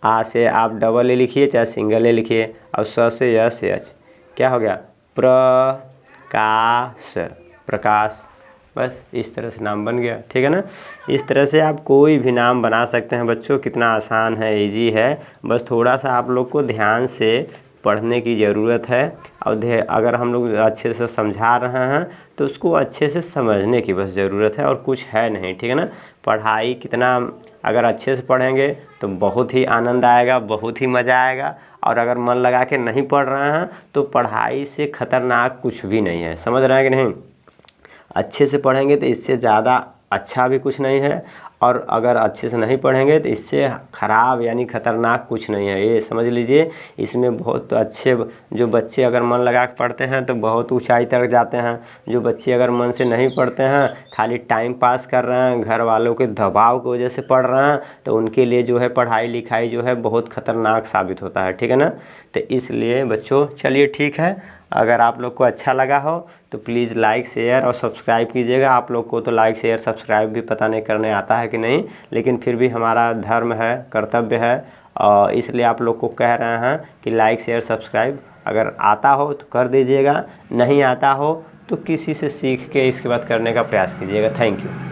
आ से आप डबल ए लिखिए चाहे सिंगल ए लिखिए, और स से यस एच, क्या हो गया, प्रकाश, प्रकाश। बस इस तरह से नाम बन गया, ठीक है ना। इस तरह से आप कोई भी नाम बना सकते हैं बच्चों, कितना आसान है, इजी है। बस थोड़ा सा आप लोग को ध्यान से पढ़ने की ज़रूरत है, और अगर हम लोग अच्छे से समझा रहे हैं तो उसको अच्छे से समझने की बस ज़रूरत है, और कुछ है नहीं, ठीक है ना। पढ़ाई कितना अगर अच्छे से पढ़ेंगे तो बहुत ही आनंद आएगा, बहुत ही मज़ा आएगा। और अगर मन लगा के नहीं पढ़ रहे हैं तो पढ़ाई से ख़तरनाक कुछ भी नहीं है, समझ रहे हैं कि नहीं। अच्छे से पढ़ेंगे तो इससे ज़्यादा अच्छा भी कुछ नहीं है, और अगर अच्छे से नहीं पढ़ेंगे तो इससे ख़राब यानी ख़तरनाक कुछ नहीं है, ये समझ लीजिए। इसमें बहुत अच्छे जो बच्चे अगर मन लगा के पढ़ते हैं तो बहुत ऊंचाई तक जाते हैं। जो बच्चे अगर मन से नहीं पढ़ते हैं, खाली टाइम पास कर रहे हैं, घर वालों के दबाव की वजह से पढ़ रहे हैं, तो उनके लिए जो है पढ़ाई लिखाई जो है बहुत ख़तरनाक साबित होता है, ठीक है ना। तो इसलिए बच्चों चलिए ठीक है, अगर आप लोग को अच्छा लगा हो तो प्लीज़ लाइक शेयर और सब्सक्राइब कीजिएगा। आप लोग को तो लाइक शेयर सब्सक्राइब भी पता नहीं करने आता है कि नहीं, लेकिन फिर भी हमारा धर्म है, कर्तव्य है, और इसलिए आप लोग को कह रहे हैं कि लाइक शेयर सब्सक्राइब अगर आता हो तो कर दीजिएगा, नहीं आता हो तो किसी से सीख के इसके बाद करने का प्रयास कीजिएगा। Thank you.